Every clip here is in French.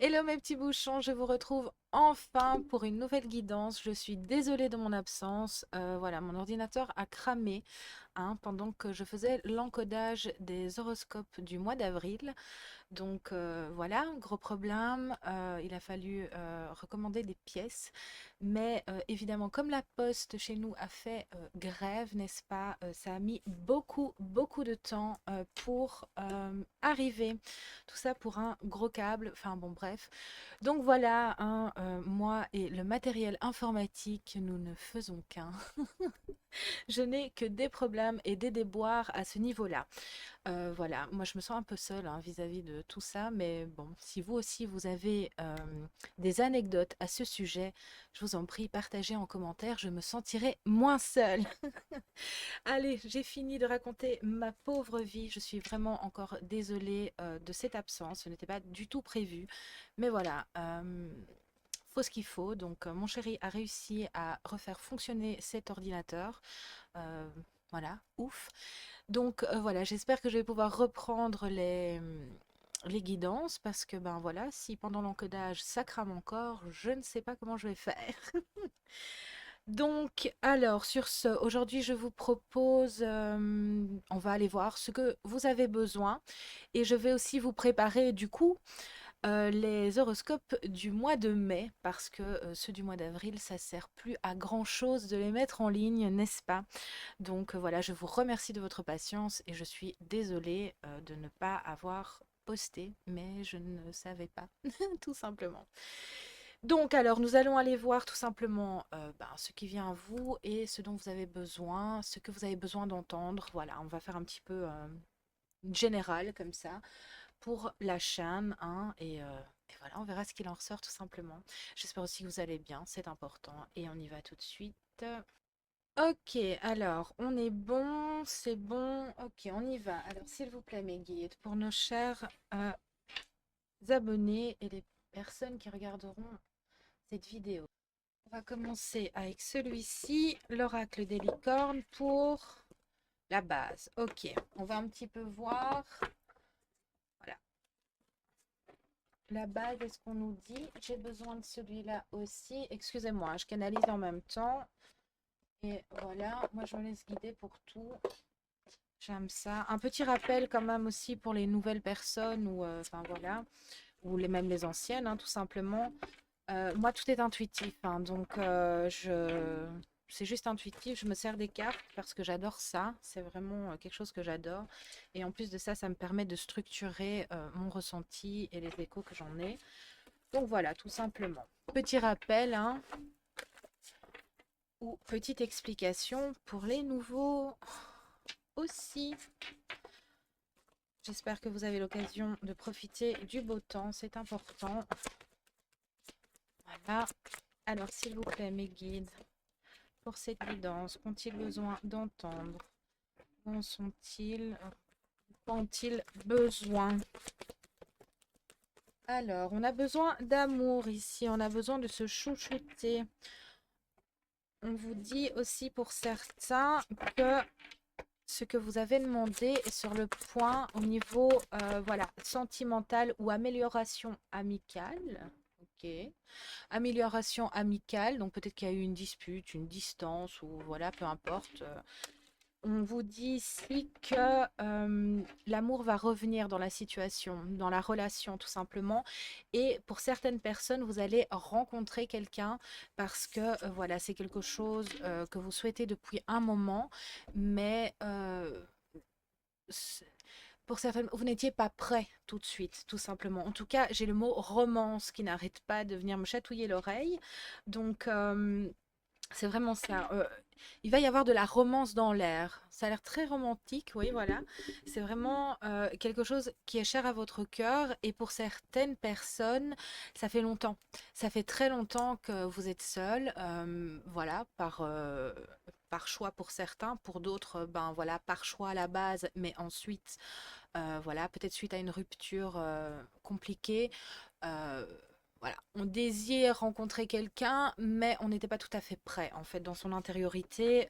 Hello mes petits bouchons, je vous retrouve enfin pour une nouvelle guidance. Je suis désolée de mon absence. Voilà, mon ordinateur a cramé pendant que je faisais l'encodage des horoscopes du mois d'avril. Donc voilà, gros problème. Il a fallu recommander des pièces. Mais évidemment, comme la poste chez nous a fait grève, n'est-ce pas, ça a mis beaucoup de temps pour arriver. Tout ça pour un gros câble. Enfin bon, bref. Donc voilà, moi et le matériel informatique, nous ne faisons qu'un. Je n'ai que des problèmes et des déboires à ce niveau-là. Voilà, moi je me sens un peu seule vis-à-vis de tout ça, mais bon, si vous aussi vous avez des anecdotes à ce sujet, je vous en prie, partagez en commentaire, je me sentirai moins seule. Allez, j'ai fini de raconter ma pauvre vie, je suis vraiment encore désolée de cette absence, ce n'était pas du tout prévu, mais voilà. Faut ce qu'il faut, donc mon chéri a réussi à refaire fonctionner cet ordinateur. Euh, voilà, ouf. Donc voilà, j'espère que je vais pouvoir reprendre les guidances parce que ben voilà, si pendant l'encodage ça crame encore, je ne sais pas comment je vais faire. Donc alors sur ce, aujourd'hui je vous propose, on va aller voir ce que vous avez besoin et je vais aussi vous préparer du coup les horoscopes du mois de mai, parce que ceux du mois d'avril, ça sert plus à grand-chose de les mettre en ligne, n'est-ce pas? Donc voilà, je vous remercie de votre patience et je suis désolée de ne pas avoir posté, mais je ne savais pas, tout simplement. Donc alors, nous allons aller voir tout simplement ce qui vient à vous et ce dont vous avez besoin, ce que vous avez besoin d'entendre. Voilà, on va faire un petit peu général comme ça pour la chaîne, et voilà, on verra ce qu'il en ressort tout simplement. J'espère aussi que vous allez bien, c'est important, et on y va tout de suite. Ok, alors, on est bon, c'est bon, ok, on y va. Alors, s'il vous plaît, mes guides, pour nos chers abonnés et les personnes qui regarderont cette vidéo. On va commencer avec celui-ci, l'oracle des licornes pour la base. Ok, on va un petit peu voir. Voilà. La base, est-ce qu'on nous dit? J'ai besoin de celui-là aussi. Excusez-moi, je canalise en même temps. Et voilà, moi je me laisse guider pour tout. J'aime ça. Un petit rappel quand même aussi pour les nouvelles personnes ou enfin voilà, ou même les anciennes, tout simplement. Moi, tout est intuitif, donc c'est juste intuitif. Je me sers des cartes parce que j'adore ça. C'est vraiment quelque chose que j'adore. Et en plus de ça, ça me permet de structurer mon ressenti et les échos que j'en ai. Donc voilà, tout simplement. Petit rappel, ou petite explication pour les nouveaux aussi. J'espère que vous avez l'occasion de profiter du beau temps, c'est important. Voilà. Alors, s'il vous plaît, mes guides, pour cette guidance, qu'ont-ils besoin d'entendre? Qu'en sont-ils? Qu'ont-ils besoin? Alors, on a besoin d'amour ici, on a besoin de se chouchouter. On vous dit aussi pour certains que ce que vous avez demandé est sur le point au niveau voilà, sentimental ou amélioration amicale. Ok. Amélioration amicale, donc peut-être qu'il y a eu une dispute, une distance, ou voilà, peu importe. On vous dit ici que l'amour va revenir dans la situation, dans la relation tout simplement. Et pour certaines personnes, vous allez rencontrer quelqu'un parce que voilà, c'est quelque chose que vous souhaitez depuis un moment, mais pour certaines, vous n'étiez pas prêt tout de suite, tout simplement. En tout cas, j'ai le mot romance qui n'arrête pas de venir me chatouiller l'oreille. Donc, c'est vraiment ça. Il va y avoir de la romance dans l'air. Ça a l'air très romantique, oui, voilà. C'est vraiment quelque chose qui est cher à votre cœur. Et pour certaines personnes, ça fait longtemps. Ça fait très longtemps que vous êtes seul. Voilà, par choix pour certains. Pour d'autres, ben voilà, par choix à la base. Mais ensuite, voilà, peut-être suite à une rupture compliquée. euh, voilà, on désire rencontrer quelqu'un, mais on n'était pas tout à fait prêt, en fait, dans son intériorité.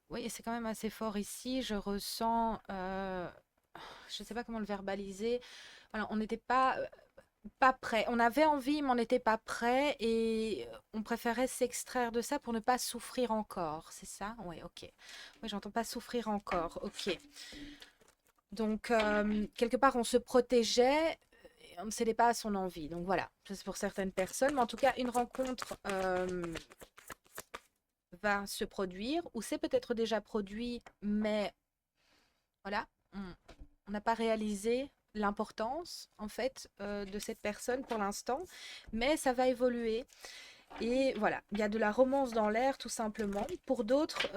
Oui, et c'est quand même assez fort ici. Je ressens, je ne sais pas comment le verbaliser. Voilà, on n'était pas. Pas prêt. On avait envie, mais on n'était pas prêt et on préférait s'extraire de ça pour ne pas souffrir encore. C'est ça? Oui, ok. Oui, j'entends pas souffrir encore. Ok. Donc, quelque part, on se protégeait et on ne cédait pas à son envie. Donc voilà, ça, c'est pour certaines personnes. Mais en tout cas, une rencontre va se produire ou c'est peut-être déjà produit, mais voilà, on n'a pas réalisé l'importance en fait de cette personne pour l'instant, mais ça va évoluer. Et voilà, il y a de la romance dans l'air tout simplement. Pour d'autres,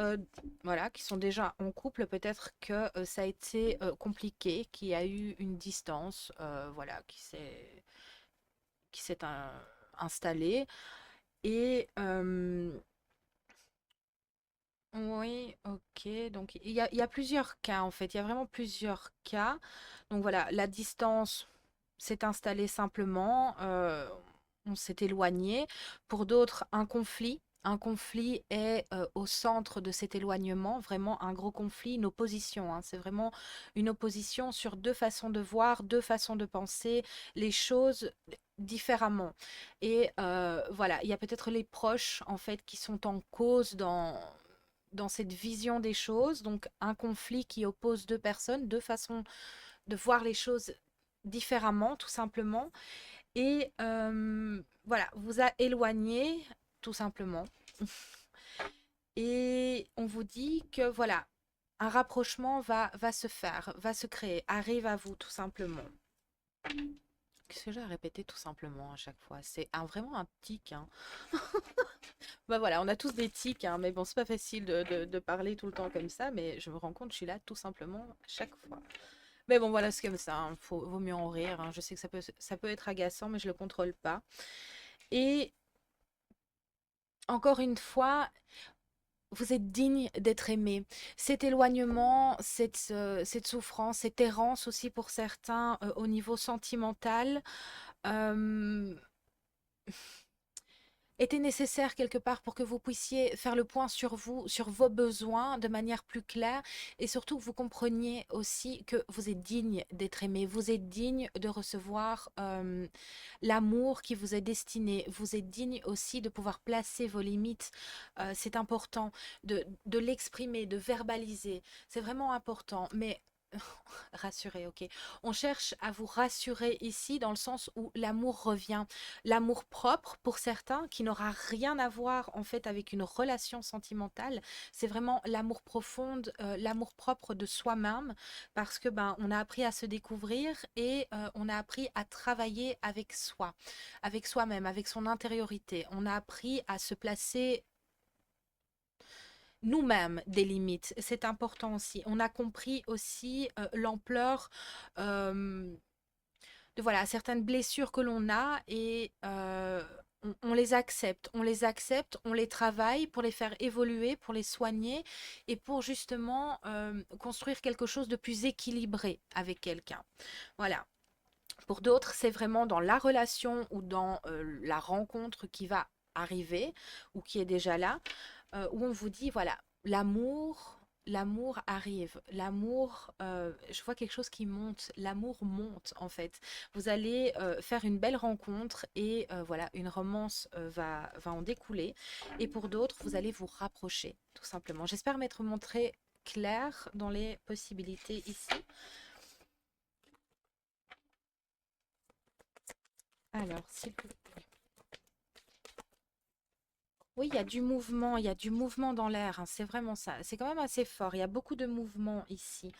voilà, qui sont déjà en couple, peut-être que ça a été compliqué, qu'il y a eu une distance, voilà, qui s'est installée. Et oui, ok. Donc il y a plusieurs cas en fait. Il y a vraiment plusieurs cas. Donc voilà, la distance s'est installée simplement. On s'est éloigné. Pour d'autres, un conflit. Un conflit est au centre de cet éloignement, vraiment un gros conflit, une opposition, hein. C'est vraiment une opposition sur deux façons de voir, deux façons de penser les choses différemment. Et voilà, il y a peut-être les proches en fait qui sont en cause dans cette vision des choses, donc un conflit qui oppose deux personnes, deux façons de voir les choses différemment, tout simplement. Et voilà, vous a éloigné, tout simplement. Et on vous dit que voilà, un rapprochement va se faire, va se créer, arrive à vous, tout simplement. Qu'est-ce que j'ai à répéter tout simplement à chaque fois? C'est vraiment un tic, hein. Bah voilà, on a tous des tics, hein, mais bon, c'est pas facile de parler tout le temps comme ça, mais je me rends compte, je suis là tout simplement à chaque fois. Mais bon, voilà, c'est comme ça, hein, vaut mieux en rire, hein. Je sais que ça peut être agaçant, mais je le contrôle pas. Et encore une fois, vous êtes digne d'être aimé. Cet éloignement, cette souffrance, cette errance aussi pour certains au niveau sentimental, euh, était nécessaire quelque part pour que vous puissiez faire le point sur vous, sur vos besoins de manière plus claire et surtout que vous compreniez aussi que vous êtes digne d'être aimé, vous êtes digne de recevoir l'amour qui vous est destiné, vous êtes digne aussi de pouvoir placer vos limites. C'est important de l'exprimer, de verbaliser, c'est vraiment important, mais rassurer, ok. On cherche à vous rassurer ici dans le sens où l'amour revient. L'amour propre pour certains qui n'aura rien à voir en fait avec une relation sentimentale. C'est vraiment l'amour profond, l'amour propre de soi-même parce que ben on a appris à se découvrir et on a appris à travailler avec soi, avec soi-même, avec son intériorité. On a appris à se placer nous-mêmes des limites. C'est important aussi. On a compris aussi l'ampleur de voilà, certaines blessures que l'on a et on les accepte. On les accepte, on les travaille pour les faire évoluer, pour les soigner et pour justement construire quelque chose de plus équilibré avec quelqu'un. Voilà. Pour d'autres, c'est vraiment dans la relation ou dans la rencontre qui va arriver ou qui est déjà là, où on vous dit, voilà, l'amour arrive, l'amour, je vois quelque chose qui monte, l'amour monte en fait. Vous allez faire une belle rencontre et voilà, une romance va en découler. Et pour d'autres, vous allez vous rapprocher, tout simplement. J'espère m'être montré clair dans les possibilités ici. Alors, s'il vous plaît. Oui, il y a du mouvement dans l'air, hein, c'est vraiment ça. C'est quand même assez fort. Il y a beaucoup de mouvement ici.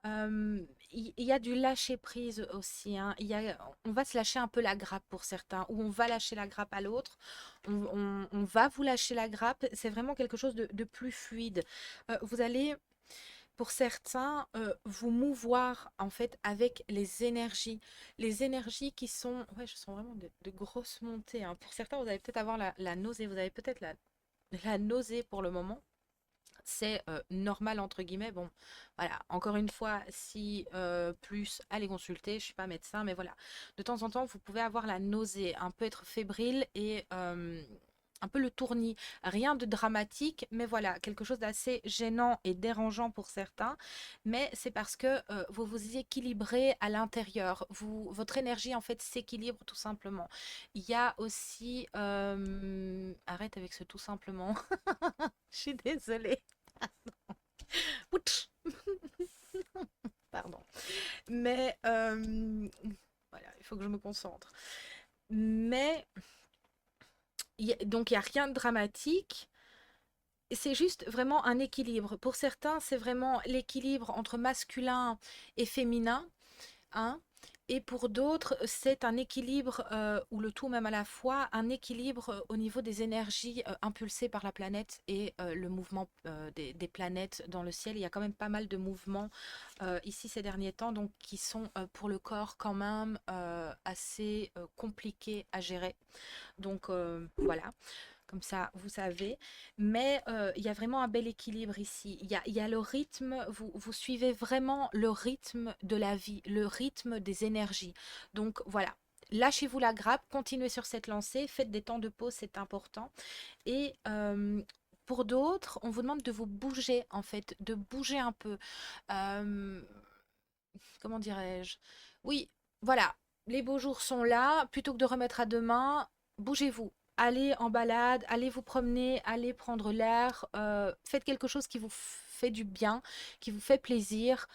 Il y a du lâcher prise aussi, hein. On va se lâcher un peu la grappe pour certains, ou on va lâcher la grappe à l'autre. On va vous lâcher la grappe. C'est vraiment quelque chose de plus fluide. Vous allez pour certains, vous mouvoir en fait avec les énergies qui sont, ouais, je sens vraiment de grosses montées, hein. Pour certains, vous allez peut-être avoir la nausée, vous avez peut-être la nausée pour le moment. C'est normal entre guillemets. Bon, voilà. Encore une fois, si plus, allez consulter. Je suis pas médecin, mais voilà. De temps en temps, vous pouvez avoir la nausée, un peu être fébrile et un peu le tournis. Rien de dramatique, mais voilà, quelque chose d'assez gênant et dérangeant pour certains. Mais c'est parce que vous vous équilibrez à l'intérieur. Votre énergie, en fait, s'équilibre tout simplement. Il y a aussi... arrête avec ce tout simplement. Je suis désolée. Ouch, pardon. Mais voilà, il faut que je me concentre. Mais donc il n'y a rien de dramatique. C'est juste vraiment un équilibre. Pour certains, c'est vraiment l'équilibre entre masculin et féminin, hein. Et pour d'autres, c'est un équilibre, ou le tout même à la fois, un équilibre au niveau des énergies impulsées par la planète et le mouvement des planètes dans le ciel. Il y a quand même pas mal de mouvements ici ces derniers temps, donc qui sont pour le corps quand même assez compliqués à gérer. Donc voilà, comme ça vous savez. Mais il y a vraiment un bel équilibre ici. Il y a le rythme, vous suivez vraiment le rythme de la vie, le rythme des énergies. Donc voilà. Lâchez-vous la grappe, continuez sur cette lancée, faites des temps de pause, c'est important. Et pour d'autres, on vous demande de vous bouger, en fait, de bouger un peu. Euh, comment dirais-je? Oui, voilà, les beaux jours sont là. Plutôt que de remettre à demain, bougez-vous. Allez en balade, allez vous promener, allez prendre l'air. Faites quelque chose qui vous fait du bien, qui vous fait plaisir,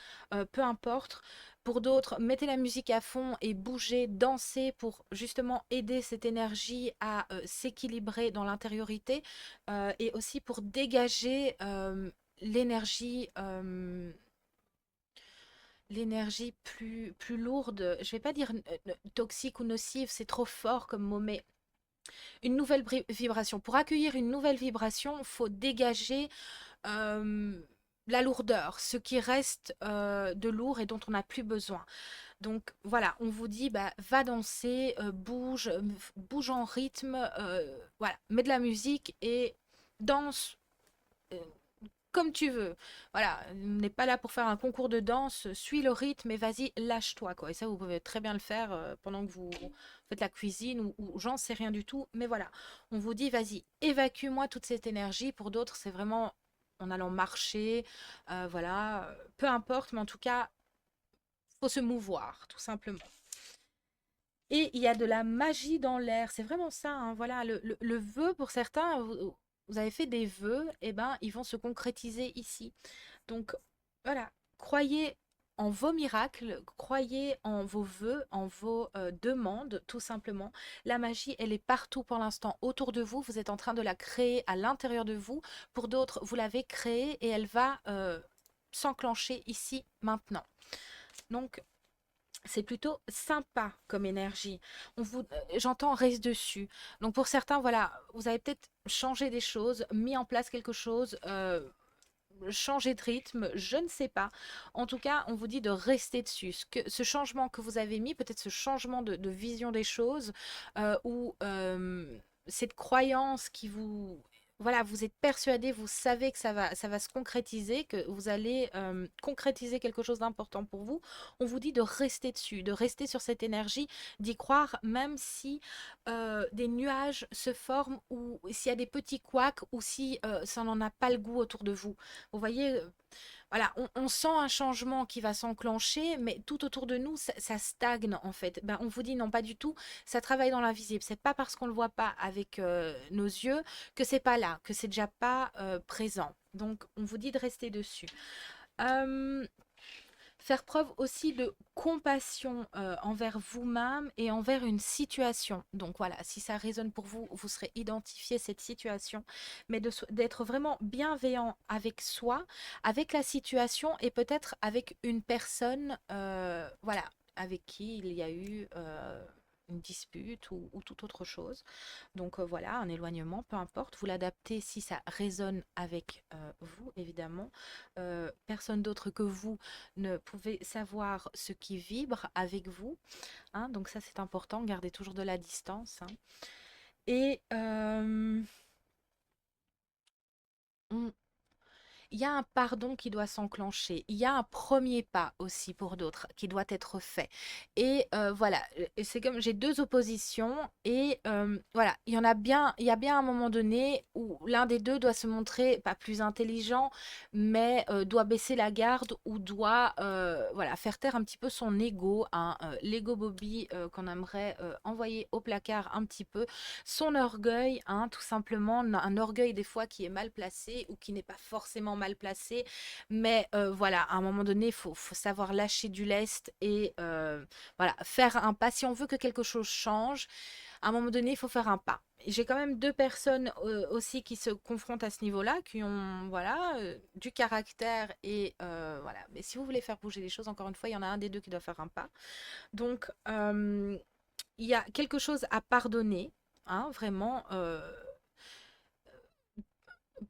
peu importe. Pour d'autres, mettez la musique à fond et bougez, dansez pour justement aider cette énergie à s'équilibrer dans l'intériorité et aussi pour dégager l'énergie. L'énergie plus lourde, je vais pas dire toxique ou nocive, c'est trop fort comme mot, mais une nouvelle vibration. Pour accueillir une nouvelle vibration, il faut dégager euh, la lourdeur, ce qui reste de lourd et dont on n'a plus besoin. Donc voilà, on vous dit, bah, va danser, bouge, bouge en rythme, voilà, mets de la musique et danse. euh, Comme tu veux. Voilà, on n'est pas là pour faire un concours de danse, suis le rythme et vas-y, lâche-toi, quoi. Et ça, vous pouvez très bien le faire pendant que vous faites la cuisine ou j'en sais rien du tout. Mais voilà, on vous dit, vas-y, évacue-moi toute cette énergie. Pour d'autres, c'est vraiment en allant marcher, voilà, peu importe, mais en tout cas, faut se mouvoir, tout simplement. Et il y a de la magie dans l'air. C'est vraiment ça, hein. Voilà, le vœu, pour certains, vous avez fait des vœux, et ben, ils vont se concrétiser ici. Donc, voilà, croyez en vos miracles, croyez en vos vœux, en vos demandes, tout simplement. La magie, elle est partout pour l'instant autour de vous. Vous êtes en train de la créer à l'intérieur de vous. Pour d'autres, vous l'avez créée et elle va s'enclencher ici, maintenant. Donc, c'est plutôt sympa comme énergie. J'entends reste dessus. Donc pour certains, voilà, vous avez peut-être changé des choses, mis en place quelque chose, changé de rythme, je ne sais pas. En tout cas, on vous dit de rester dessus. Ce changement que vous avez mis, peut-être ce changement de vision des choses, ou cette croyance qui vous... Voilà, vous êtes persuadé, vous savez que ça va se concrétiser, que vous allez concrétiser quelque chose d'important pour vous. On vous dit de rester dessus, de rester sur cette énergie, d'y croire, même si des nuages se forment ou s'il y a des petits couacs ou si ça n'en a pas le goût autour de vous. Vous voyez, voilà, on sent un changement qui va s'enclencher, mais tout autour de nous, ça stagne en fait. Ben, on vous dit non, pas du tout, ça travaille dans l'invisible. C'est pas parce qu'on le voit pas avec nos yeux que c'est pas là, que c'est déjà pas présent. Donc, on vous dit de rester dessus. Euh, Faire preuve aussi de compassion envers vous-même et envers une situation. Donc voilà, si ça résonne pour vous, vous serez identifié cette situation, mais d'être vraiment bienveillant avec soi, avec la situation et peut-être avec une personne, voilà, avec qui il y a eu une dispute ou toute autre chose. Donc voilà, un éloignement, peu importe, vous l'adaptez si ça résonne avec vous, évidemment. Personne d'autre que vous ne pouvez savoir ce qui vibre avec vous, hein. Donc ça, c'est important, gardez toujours de la distance, hein. Et, on- il y a un pardon qui doit s'enclencher. Il y a un premier pas aussi pour d'autres qui doit être fait. Et voilà, et c'est comme j'ai deux oppositions et voilà, il y a bien un moment donné où l'un des deux doit se montrer pas plus intelligent, mais doit baisser la garde ou doit voilà, faire taire un petit peu son ego, hein, l'ego Bobby qu'on aimerait envoyer au placard un petit peu, son orgueil, hein, tout simplement, un orgueil des fois qui est mal placé ou qui n'est pas forcément mal placé, mais voilà, à un moment donné, faut savoir lâcher du lest et voilà, faire un pas. Si on veut que quelque chose change, à un moment donné, il faut faire un pas. J'ai quand même deux personnes aussi qui se confrontent à ce niveau-là, qui ont voilà du caractère et voilà. Mais si vous voulez faire bouger les choses, encore une fois, il y en a un des deux qui doit faire un pas. Donc il y a quelque chose à pardonner, hein, vraiment.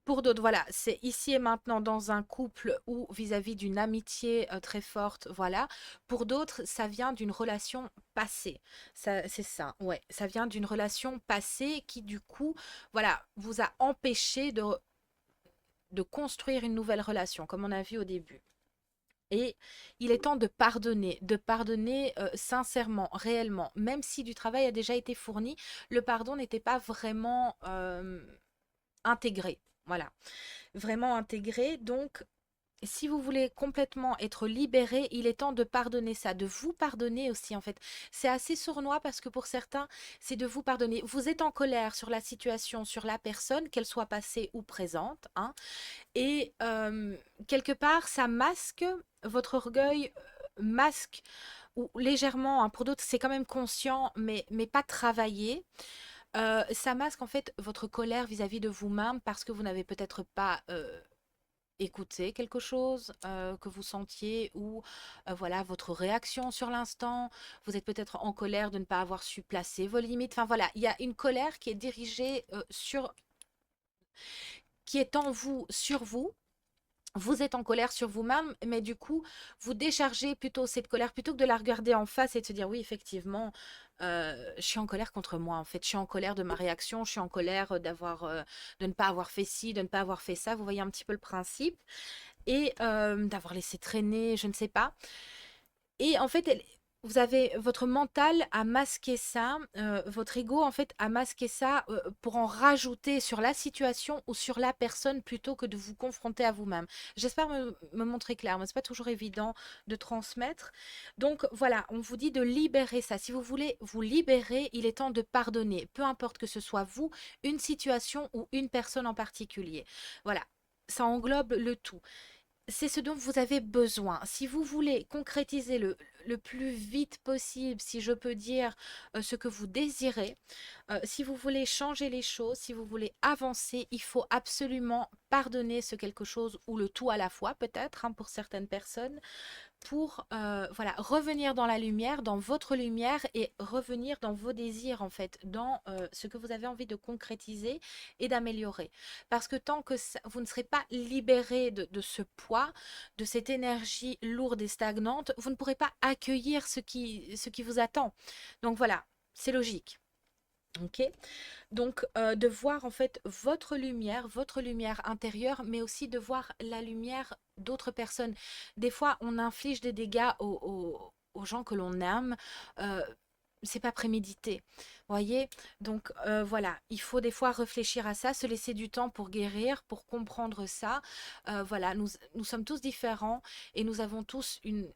Pour d'autres, voilà, c'est ici et maintenant dans un couple ou vis-à-vis d'une amitié très forte, voilà. Pour d'autres, ça vient d'une relation passée. Ça, c'est ça, ouais. Ça vient d'une relation passée qui, du coup, voilà, vous a empêché de construire une nouvelle relation, comme on a vu au début. Et il est temps de pardonner sincèrement, réellement, même si du travail a déjà été fourni, le pardon n'était pas vraiment intégré. Voilà, vraiment intégré. Donc, si vous voulez complètement être libéré, il est temps de pardonner ça, de vous pardonner aussi en fait. C'est assez sournois parce que pour certains, c'est de vous pardonner. Vous êtes en colère sur la situation, sur la personne, qu'elle soit passée ou présente, hein, et quelque part, ça masque votre orgueil, masque ou légèrement, hein, pour d'autres, c'est quand même conscient, mais pas travaillé. Ça masque en fait votre colère vis-à-vis de vous-même parce que vous n'avez peut-être pas écouté quelque chose que vous sentiez ou voilà votre réaction sur l'instant. Vous êtes peut-être en colère de ne pas avoir su placer vos limites. Enfin voilà, il y a une colère qui est dirigée qui est en vous, sur vous. Vous êtes en colère sur vous-même, mais du coup, vous déchargez plutôt cette colère, plutôt que de la regarder en face et de se dire, oui, effectivement, je suis en colère contre moi, en fait. Je suis en colère de ma réaction, je suis en colère de ne pas avoir fait ci, de ne pas avoir fait ça. Vous voyez un petit peu le principe. Et d'avoir laissé traîner, je ne sais pas. Et en fait, vous avez votre mental à masquer ça, votre ego en fait à masquer ça pour en rajouter sur la situation ou sur la personne plutôt que de vous confronter à vous-même. J'espère me montrer clair, mais c'est pas toujours évident de transmettre. Donc voilà, on vous dit de libérer ça. Si vous voulez vous libérer, il est temps de pardonner, peu importe que ce soit vous, une situation ou une personne en particulier. Voilà, ça englobe le tout. C'est ce dont vous avez besoin. Si vous voulez concrétiser le plus vite possible, si je peux dire, ce que vous désirez, si vous voulez changer les choses, si vous voulez avancer, il faut absolument pardonner ce quelque chose ou le tout à la fois peut-être, hein, pour certaines personnes pour voilà, revenir dans la lumière, dans votre lumière et revenir dans vos désirs en fait, dans ce que vous avez envie de concrétiser et d'améliorer. Parce que tant que vous ne serez pas libéré de ce poids, de cette énergie lourde et stagnante, vous ne pourrez pas accueillir ce qui vous attend. Donc voilà, c'est logique. Ok, donc de voir en fait votre lumière intérieure, mais aussi de voir la lumière d'autres personnes. Des fois, on inflige des dégâts aux gens que l'on aime. euh, c'est pas prémédité, voyez? Donc voilà, il faut des fois réfléchir à ça, se laisser du temps pour guérir, pour comprendre ça. Voilà, nous sommes tous différents et nous avons tous une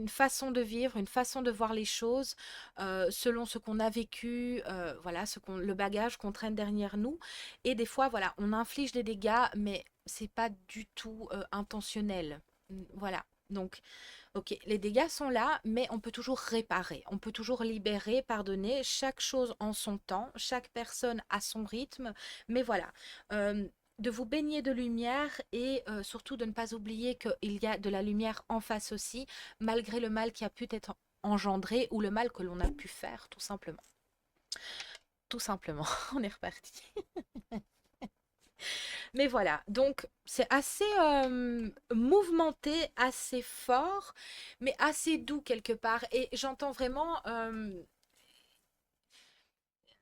façon de vivre, une façon de voir les choses selon ce qu'on a vécu, voilà, le bagage qu'on traîne derrière nous. Et des fois, voilà, on inflige des dégâts, mais c'est pas du tout intentionnel. Voilà. Donc, ok, les dégâts sont là, mais on peut toujours réparer, on peut toujours libérer, pardonner, chaque chose en son temps, chaque personne à son rythme. Mais voilà, euh, de vous baigner de lumière et surtout de ne pas oublier qu'il y a de la lumière en face aussi, malgré le mal qui a pu être engendré ou le mal que l'on a pu faire, tout simplement. Tout simplement, on est reparti. Mais voilà, donc c'est assez mouvementé, assez fort, mais assez doux quelque part. Et j'entends vraiment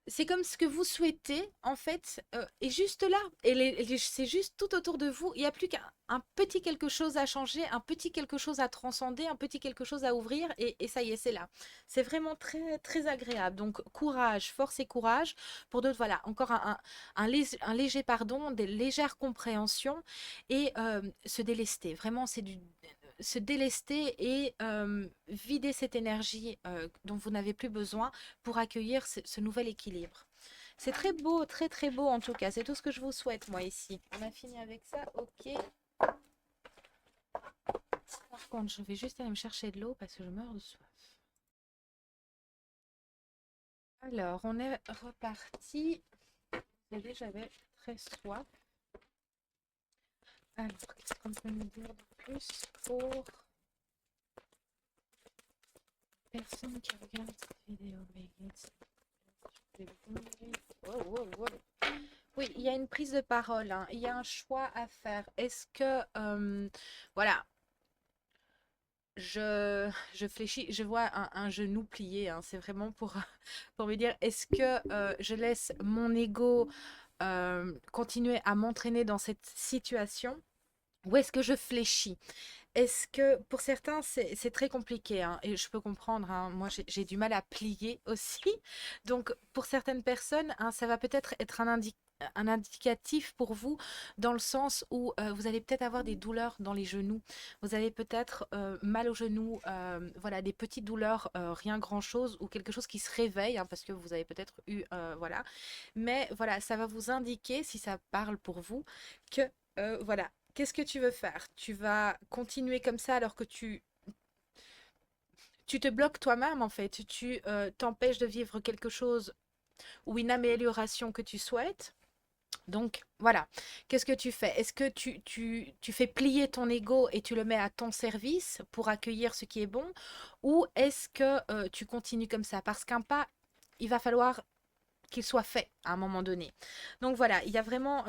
c'est comme ce que vous souhaitez, en fait, est juste là. Et c'est juste tout autour de vous. Il n'y a plus qu'un un petit quelque chose à changer, un petit quelque chose à transcender, un petit quelque chose à ouvrir, et ça y est, c'est là. C'est vraiment très, très agréable. Donc, courage, force et courage. Pour d'autres, voilà, encore un léger pardon, des légères compréhensions, et se délester. Vraiment, c'est du se délester et vider cette énergie dont vous n'avez plus besoin pour accueillir ce nouvel équilibre. C'est très beau, très très beau en tout cas. C'est tout ce que je vous souhaite, moi, ici. On a fini avec ça, ok. Par contre, je vais juste aller me chercher de l'eau parce que je meurs de soif. Alors, on est reparti. Vous savez, j'avais très soif. Alors, qu'est-ce qu'on peut me dire de plus pour personne qui regarde cette vidéo? Wow, wow, wow. Oui, il y a une prise de parole, hein. Il y a un choix à faire. Est-ce que, voilà, je fléchis, je vois un genou plié, hein. C'est vraiment pour, pour me dire, est-ce que je laisse mon ego continuer à m'entraîner dans cette situation ou est-ce que je fléchis? Est-ce que pour certains, c'est très compliqué, hein, et je peux comprendre, hein, moi, j'ai du mal à plier aussi. Donc, pour certaines personnes, hein, ça va peut-être être un indicatif pour vous dans le sens où vous allez peut-être avoir des douleurs dans les genoux. Vous avez peut-être mal aux genoux, voilà, des petites douleurs, rien grand-chose, ou quelque chose qui se réveille, hein, parce que vous avez peut-être eu, voilà. Mais voilà, ça va vous indiquer, si ça parle pour vous, que, voilà, qu'est-ce que tu veux faire? Tu vas continuer comme ça alors que tu te bloques toi-même en fait. Tu t'empêches de vivre quelque chose ou une amélioration que tu souhaites. Donc voilà, qu'est-ce que tu fais? Est-ce que tu fais plier ton ego et tu le mets à ton service pour accueillir ce qui est bon? Ou est-ce que tu continues comme ça? Parce qu'un pas, il va falloir qu'il soit fait à un moment donné. Donc voilà, il y a vraiment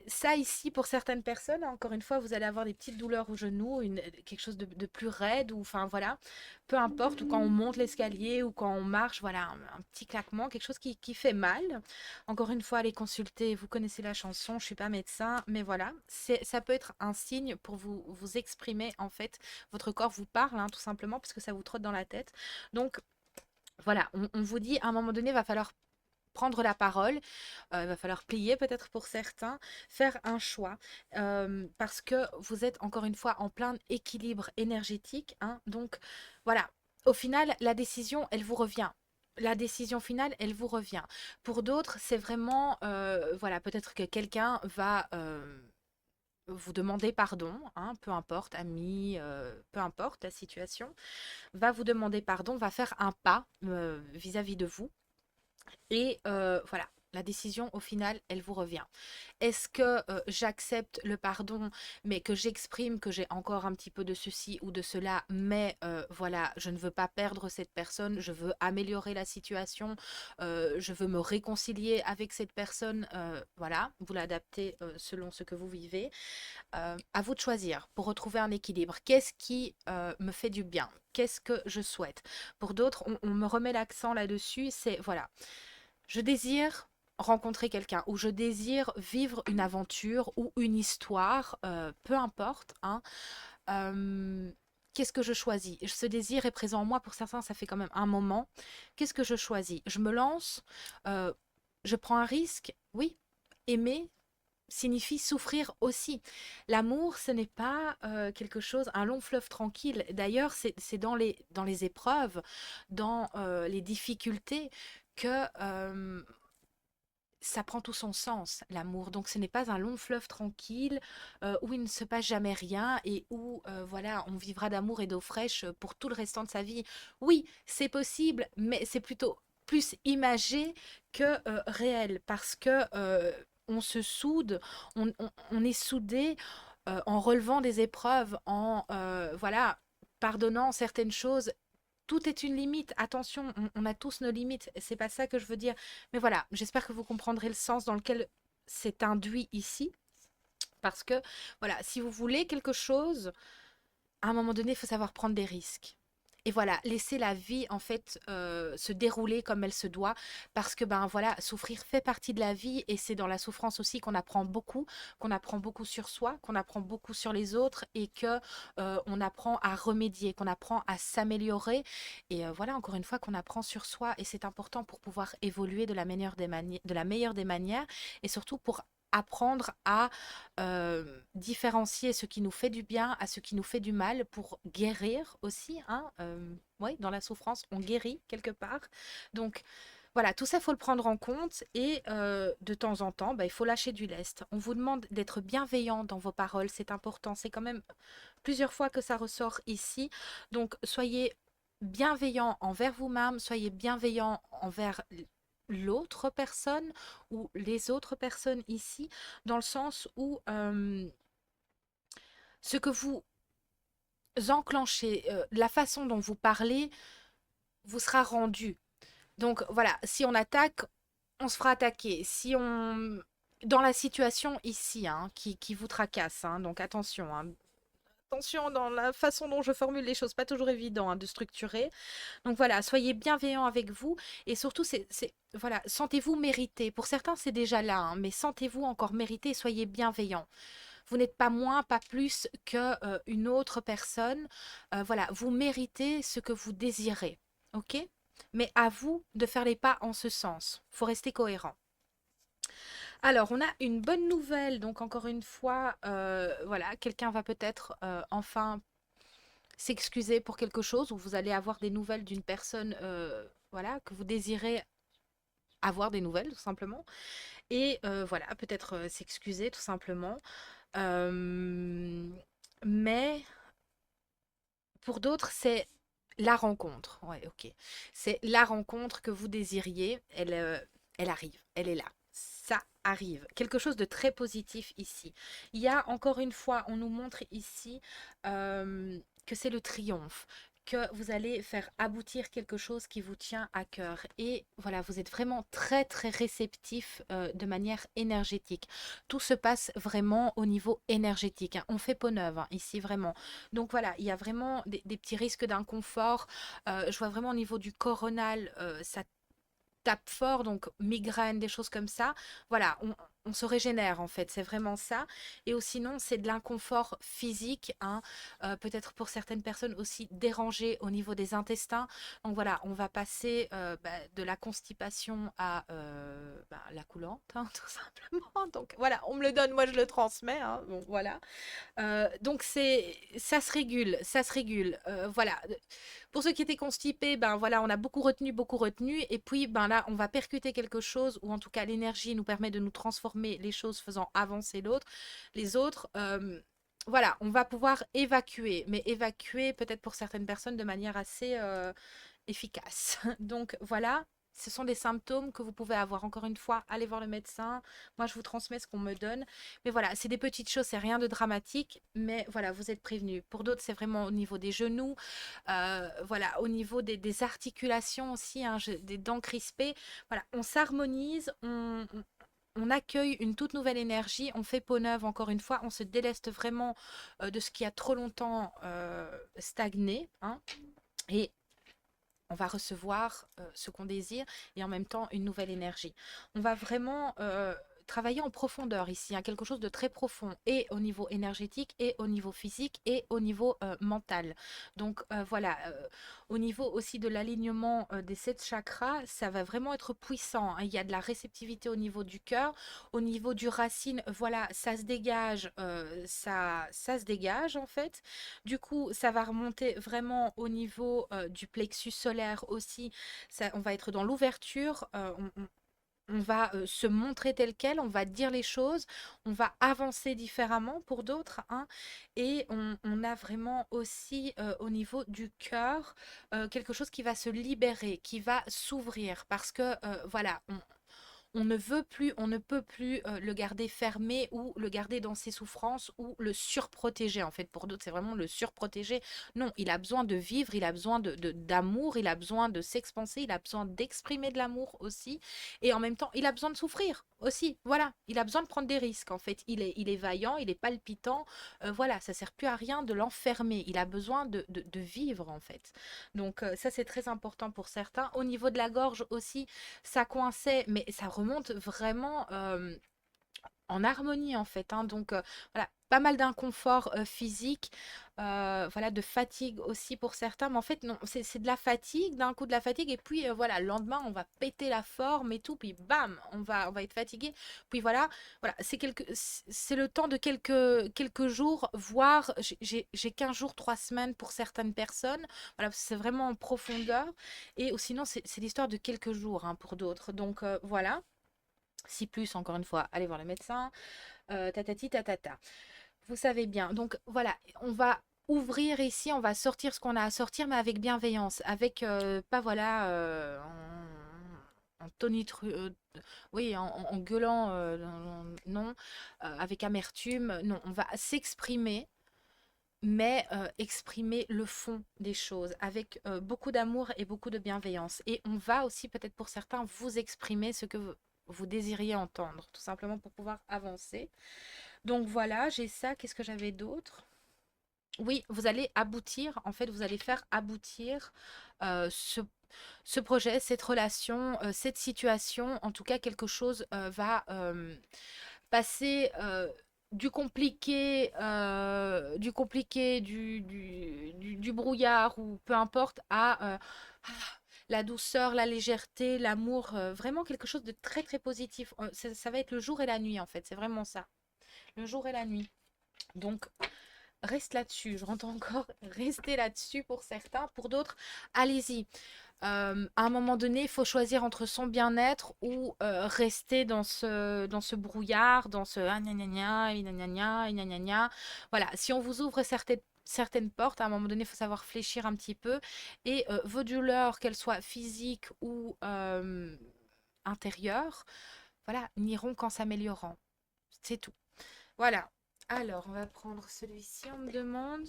ça ici, pour certaines personnes, encore une fois, vous allez avoir des petites douleurs au genou, quelque chose de plus raide, ou enfin voilà, peu importe, ou quand on monte l'escalier, ou quand on marche, voilà, un petit claquement, quelque chose qui fait mal. Encore une fois, allez consulter, vous connaissez la chanson, je suis pas médecin, mais voilà, ça peut être un signe pour vous exprimer, en fait, votre corps vous parle, hein, tout simplement, parce que ça vous trotte dans la tête. Donc, voilà, on vous dit à un moment donné, il va falloir prendre la parole, il va falloir plier peut-être pour certains, faire un choix, parce que vous êtes encore une fois en plein équilibre énergétique, hein. Donc voilà, au final, la décision, elle vous revient. La décision finale, elle vous revient. Pour d'autres, c'est vraiment, voilà, peut-être que quelqu'un va vous demander pardon, hein, peu importe, ami, peu importe la situation, va vous demander pardon, va faire un pas vis-à-vis de vous. Et voilà, la décision au final, elle vous revient. Est-ce que j'accepte le pardon, mais que j'exprime que j'ai encore un petit peu de ceci ou de cela, mais voilà, je ne veux pas perdre cette personne, je veux améliorer la situation, je veux me réconcilier avec cette personne, voilà, vous l'adaptez selon ce que vous vivez. À vous de choisir pour retrouver un équilibre. Qu'est-ce qui me fait du bien? Qu'est-ce que je souhaite? Pour d'autres, on me remet l'accent là-dessus, c'est voilà, je désire rencontrer quelqu'un ou je désire vivre une aventure ou une histoire, peu importe, hein. Euh, Qu'est-ce que je choisis? Ce désir est présent en moi. Pour certains, ça fait quand même un moment. Qu'est-ce que je choisis? Je me lance, euh, je prends un risque. Oui, aimer signifie souffrir aussi. L'amour, ce n'est pas quelque chose, un long fleuve tranquille. D'ailleurs, c'est dans les épreuves, dans les difficultés que ça prend tout son sens, l'amour. Donc ce n'est pas un long fleuve tranquille où il ne se passe jamais rien et où voilà, on vivra d'amour et d'eau fraîche pour tout le restant de sa vie. Oui, c'est possible, mais c'est plutôt plus imagé que réel parce que on se soude, on est soudé en relevant des épreuves, en voilà, pardonnant certaines choses. Tout est une limite. Attention, on a tous nos limites. C'est pas ça que je veux dire. Mais voilà, j'espère que vous comprendrez le sens dans lequel c'est induit ici. Parce que, voilà, si vous voulez quelque chose, à un moment donné, il faut savoir prendre des risques. Et voilà, laisser la vie en fait se dérouler comme elle se doit, parce que ben voilà, souffrir fait partie de la vie et c'est dans la souffrance aussi qu'on apprend beaucoup sur soi, qu'on apprend beaucoup sur les autres et que on apprend à remédier, qu'on apprend à s'améliorer et voilà encore une fois qu'on apprend sur soi et c'est important pour pouvoir évoluer de la meilleure des manières et surtout pour apprendre à différencier ce qui nous fait du bien à ce qui nous fait du mal pour guérir aussi, hein, oui, dans la souffrance, on guérit quelque part. Donc voilà, tout ça, il faut le prendre en compte et de temps en temps, bah, il faut lâcher du lest. On vous demande d'être bienveillant dans vos paroles, c'est important. C'est quand même plusieurs fois que ça ressort ici. Donc soyez bienveillant envers vous-même, soyez bienveillant envers l'autre personne ou les autres personnes ici, dans le sens où ce que vous enclenchez, la façon dont vous parlez vous sera rendu. Donc voilà, si on attaque, on se fera attaquer. Si on... Dans la situation ici, hein, qui vous tracasse, hein, donc attention, hein, attention dans la façon dont je formule les choses, pas toujours évident hein, de structurer. Donc voilà, soyez bienveillants avec vous et surtout, voilà, sentez-vous mérité. Pour certains, c'est déjà là, hein, mais sentez-vous encore mérité et soyez bienveillants. Vous n'êtes pas moins, pas plus que une autre personne. Voilà, vous méritez ce que vous désirez, ok? Mais à vous de faire les pas en ce sens. Faut rester cohérent. Alors, on a une bonne nouvelle. Donc, encore une fois, voilà, quelqu'un va peut-être enfin s'excuser pour quelque chose ou vous allez avoir des nouvelles d'une personne, voilà, que vous désirez avoir des nouvelles, tout simplement. Et voilà, peut-être s'excuser, tout simplement. Euh, mais pour d'autres, c'est la rencontre. Ouais, ok. C'est la rencontre que vous désiriez. Elle arrive. Elle est là. Ça arrive. Quelque chose de très positif ici. Il y a encore une fois, on nous montre ici que c'est le triomphe, que vous allez faire aboutir quelque chose qui vous tient à cœur. Et voilà, vous êtes vraiment très très réceptif de manière énergétique. Tout se passe vraiment au niveau énergétique, hein. On fait peau neuve hein, ici vraiment. Donc voilà, il y a vraiment des petits risques d'inconfort. Je vois vraiment au niveau du coronal, ça tape fort, donc migraine, des choses comme ça. Voilà, on se régénère en fait, c'est vraiment ça. Et ou sinon, c'est de l'inconfort physique, hein, peut-être pour certaines personnes aussi dérangées au niveau des intestins. Donc voilà, on va passer de la constipation à la coulante, hein, tout simplement. Donc voilà, on me le donne, moi je le transmets. Hein, bon, voilà. Donc ça se régule, ça se régule. Voilà. Pour ceux qui étaient constipés, ben voilà, on a beaucoup retenu, et puis ben là, on va percuter quelque chose, ou en tout cas l'énergie nous permet de nous transformer les choses faisant avancer les autres. Voilà, on va pouvoir évacuer, mais évacuer peut-être pour certaines personnes de manière assez efficace. Donc voilà, ce sont des symptômes que vous pouvez avoir. Encore une fois, allez voir le médecin. Moi, je vous transmets ce qu'on me donne. Mais voilà, c'est des petites choses, c'est rien de dramatique. Mais voilà, vous êtes prévenus. Pour d'autres, c'est vraiment au niveau des genoux. Voilà, au niveau des articulations aussi, hein, des dents crispées. Voilà, on s'harmonise, on accueille une toute nouvelle énergie, on fait peau neuve encore une fois, on se déleste vraiment de ce qui a trop longtemps stagné, hein, et on va recevoir ce qu'on désire et en même temps une nouvelle énergie. On va vraiment travailler en profondeur ici, hein, quelque chose de très profond et au niveau énergétique et au niveau physique et au niveau mental. Donc voilà, au niveau aussi de l'alignement des sept chakras, ça va vraiment être puissant, hein. Il y a de la réceptivité au niveau du cœur, au niveau du racine, voilà, ça se dégage, ça se dégage en fait. Du coup, ça va remonter vraiment au niveau du plexus solaire aussi. Ça, on va être dans l'ouverture, on va se montrer tel quel, on va dire les choses, on va avancer différemment pour d'autres, hein, et on a vraiment aussi au niveau du cœur quelque chose qui va se libérer, qui va s'ouvrir, parce que voilà, on ne peut plus le garder fermé ou le garder dans ses souffrances ou le surprotéger. En fait, pour d'autres, c'est vraiment le surprotéger. Non, il a besoin de vivre, il a besoin d'amour, il a besoin de s'expanser, il a besoin d'exprimer de l'amour aussi. Et en même temps, il a besoin de souffrir aussi. Voilà, il a besoin de prendre des risques. En fait, il est vaillant, il est palpitant. Voilà, ça sert plus à rien de l'enfermer. Il a besoin de vivre, en fait. Donc, ça, c'est très important pour certains. Au niveau de la gorge aussi, ça coinçait, mais ça remonte vraiment en harmonie en fait, hein. Donc voilà, pas mal d'inconfort physique, voilà, de fatigue aussi pour certains. Mais en fait, non, c'est de la fatigue, d'un coup de la fatigue, et puis voilà, le lendemain, on va péter la forme et tout, puis bam, on va être fatigué. Puis voilà, voilà, c'est le temps de quelques jours, voire j'ai 15 jours, 3 semaines pour certaines personnes. Voilà, c'est vraiment en profondeur. Et ou sinon, c'est l'histoire de quelques jours hein, pour d'autres. Donc voilà. Si plus, encore une fois, allez voir le médecin, tatati tatata. Vous savez bien. Donc voilà, on va ouvrir ici, on va sortir ce qu'on a à sortir, mais avec bienveillance, avec pas voilà en oui, en gueulant, non, avec amertume, non, on va s'exprimer. Mais exprimer le fond des choses avec beaucoup d'amour et beaucoup de bienveillance. Et on va aussi peut-être pour certains vous exprimer ce que vous désiriez entendre, tout simplement pour pouvoir avancer. Donc voilà, j'ai ça. Qu'est-ce que j'avais d'autre? Oui, vous allez aboutir, en fait, vous allez faire aboutir ce projet, cette relation, cette situation. En tout cas, quelque chose va passer du compliqué, du brouillard ou peu importe, à la douceur, la légèreté, l'amour, vraiment quelque chose de très très positif. Ça va être le jour et la nuit en fait, c'est vraiment ça. Le jour et la nuit. Donc, reste là-dessus. Je rentre encore, restez là-dessus pour certains. Pour d'autres, allez-y. À un moment donné, il faut choisir entre son bien-être ou rester dans ce brouillard, dans ce ah, gna gna gna, gna gna gna, gna gna gna. Voilà, si on vous ouvre certaines portes, à un moment donné, il faut savoir fléchir un petit peu. Et vos douleurs, qu'elles soient physiques ou intérieures, voilà, n'iront qu'en s'améliorant. C'est tout. Voilà. Alors, on va prendre celui-ci, on me demande.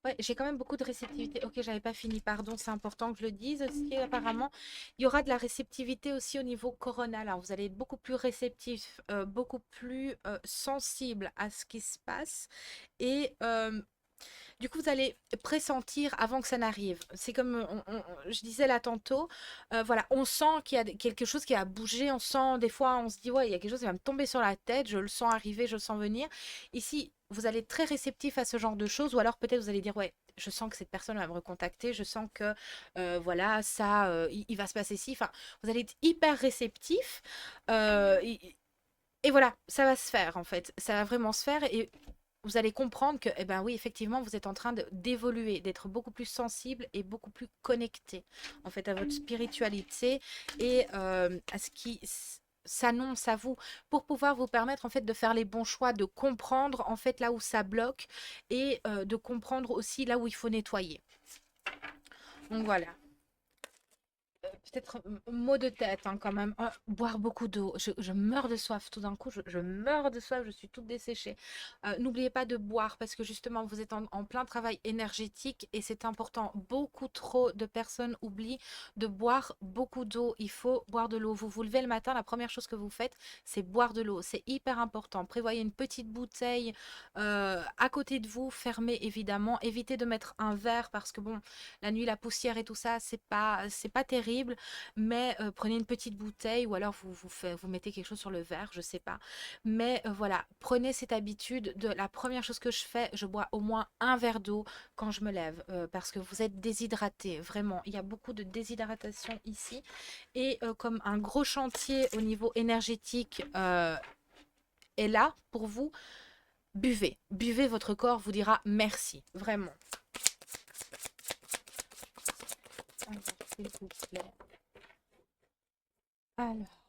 Ouais, j'ai quand même beaucoup de réceptivité. Ok, j'avais pas fini, pardon, c'est important que je le dise aussi. Apparemment, il y aura de la réceptivité aussi au niveau coronal. Alors, vous allez être beaucoup plus réceptif, beaucoup plus sensible à ce qui se passe. Et du coup, vous allez pressentir avant que ça n'arrive. C'est comme je disais là tantôt, voilà, on sent qu'il y a quelque chose qui a bougé. On sent des fois, on se dit ouais, il y a quelque chose qui va me tomber sur la tête. Je le sens arriver, je le sens venir. Ici, vous allez être très réceptif à ce genre de choses, ou alors peut-être vous allez dire ouais, je sens que cette personne va me recontacter. Je sens que voilà, ça, il va se passer ci. Enfin, vous allez être hyper réceptif. Et voilà, ça va se faire en fait. Ça va vraiment se faire. Et vous allez comprendre que, eh ben oui, effectivement, vous êtes en train d'évoluer, d'être beaucoup plus sensible et beaucoup plus connecté, en fait, à votre spiritualité et à ce qui s'annonce à vous pour pouvoir vous permettre en fait de faire les bons choix, de comprendre en fait là où ça bloque et de comprendre aussi là où il faut nettoyer. Donc voilà. Peut-être mot de tête hein, quand même. Boire beaucoup d'eau. Je meurs de soif tout d'un coup. Je meurs de soif. Je suis toute desséchée. N'oubliez pas de boire parce que justement vous êtes en plein travail énergétique et c'est important. Beaucoup trop de personnes oublient de boire beaucoup d'eau. Il faut boire de l'eau. Vous vous levez le matin, la première chose que vous faites, c'est boire de l'eau. C'est hyper important. Prévoyez une petite bouteille à côté de vous, fermée évidemment. Évitez de mettre un verre parce que bon, la nuit, la poussière et tout ça, c'est pas terrible. Mais prenez une petite bouteille ou alors vous mettez quelque chose sur le verre, je sais pas. Mais voilà, prenez cette habitude de la première chose que je fais, je bois au moins un verre d'eau quand je me lève parce que vous êtes déshydraté, vraiment. Il y a beaucoup de déshydratation ici. Et comme un gros chantier au niveau énergétique est là pour vous, buvez. Buvez, votre corps vous dira merci, vraiment. Alors, s'il vous plaît. Alors.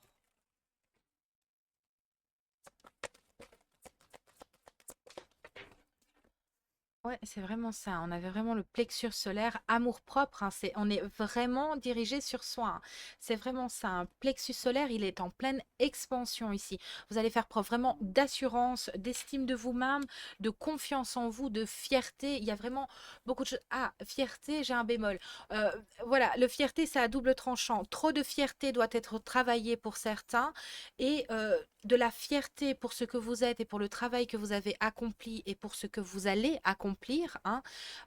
Ouais, c'est vraiment ça. On avait vraiment le plexus solaire, amour-propre, hein, on est vraiment dirigé sur soi, hein. C'est vraiment ça. Un plexus solaire, il est en pleine expansion ici. Vous allez faire preuve vraiment d'assurance, d'estime de vous-même, de confiance en vous, de fierté. Il y a vraiment beaucoup de choses. Ah, fierté, j'ai un bémol. Euh, voilà, le fierté, c'est à double tranchant. Trop de fierté doit être travaillée pour certains et de la fierté pour ce que vous êtes et pour le travail que vous avez accompli et pour ce que vous allez accomplir, hein,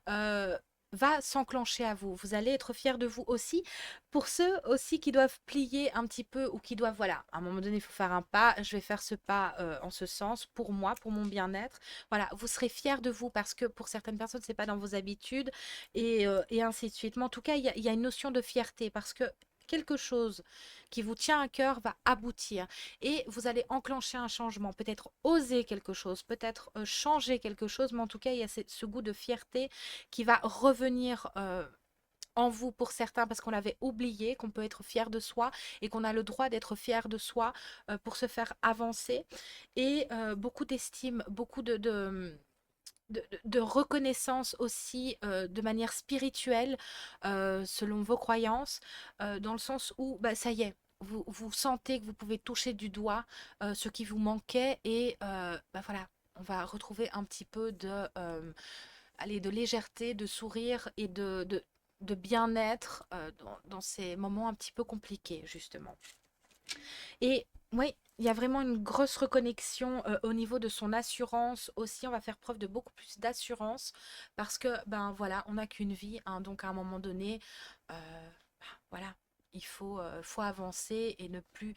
euh, va s'enclencher à vous. Vous allez être fier de vous aussi. Pour ceux aussi qui doivent plier un petit peu ou qui doivent, voilà, à un moment donné, il faut faire un pas. Je vais faire ce pas en ce sens pour moi, pour mon bien-être. Voilà, vous serez fier de vous parce que pour certaines personnes, c'est pas dans vos habitudes et ainsi de suite. Mais en tout cas, il y a une notion de fierté parce que quelque chose qui vous tient à cœur va aboutir et vous allez enclencher un changement, peut-être oser quelque chose, peut-être changer quelque chose, mais en tout cas, il y a ce goût de fierté qui va revenir en vous pour certains parce qu'on l'avait oublié, qu'on peut être fier de soi et qu'on a le droit d'être fier de soi pour se faire avancer et beaucoup d'estime, beaucoup de reconnaissance aussi de manière spirituelle selon vos croyances, dans le sens où bah, ça y est, vous sentez que vous pouvez toucher du doigt ce qui vous manquait et bah, voilà, on va retrouver un petit peu allez, de légèreté, de sourire et de bien-être dans ces moments un petit peu compliqués, justement. Et oui, il y a vraiment une grosse reconnexion au niveau de son assurance aussi. On va faire preuve de beaucoup plus d'assurance parce que, ben voilà, on n'a qu'une vie, hein, donc à un moment donné, voilà, faut avancer et ne plus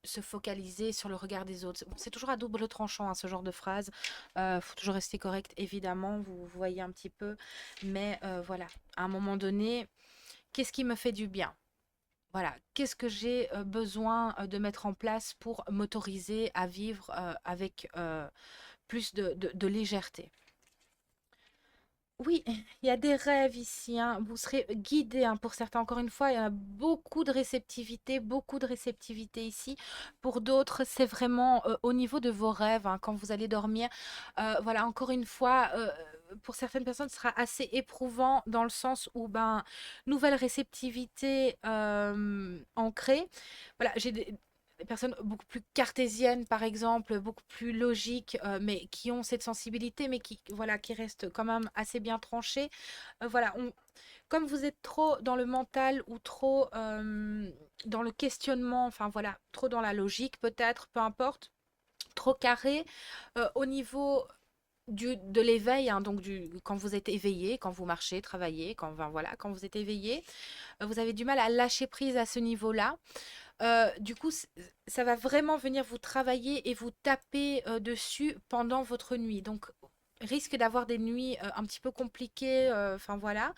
se focaliser sur le regard des autres. Bon, c'est toujours à double tranchant, hein, ce genre de phrase. Faut toujours rester correct, évidemment, vous voyez un petit peu. Mais voilà, à un moment donné, qu'est-ce qui me fait du bien? Voilà, qu'est-ce que j'ai besoin de mettre en place pour m'autoriser à vivre avec plus de légèreté? Oui, il y a des rêves ici, hein. Vous serez guidés, hein, pour certains. Encore une fois, il y a beaucoup de réceptivité ici. Pour d'autres, c'est vraiment au niveau de vos rêves, hein, quand vous allez dormir. Voilà, encore une fois, pour certaines personnes, ce sera assez éprouvant dans le sens où, ben, nouvelle réceptivité ancrée. Voilà, j'ai des personnes beaucoup plus cartésiennes, par exemple, beaucoup plus logiques, mais qui ont cette sensibilité, mais qui, voilà, qui restent quand même assez bien tranchées. Voilà, comme vous êtes trop dans le mental ou trop dans le questionnement, enfin voilà, trop dans la logique peut-être, peu importe, trop carré au niveau de l'éveil, hein, donc quand vous êtes éveillé, quand vous marchez, travaillez, quand, enfin, voilà, quand vous êtes éveillé, vous avez du mal à lâcher prise à ce niveau-là. Du coup, ça va vraiment venir vous travailler et vous taper dessus pendant votre nuit. Donc, risque d'avoir des nuits un petit peu compliquées, enfin voilà,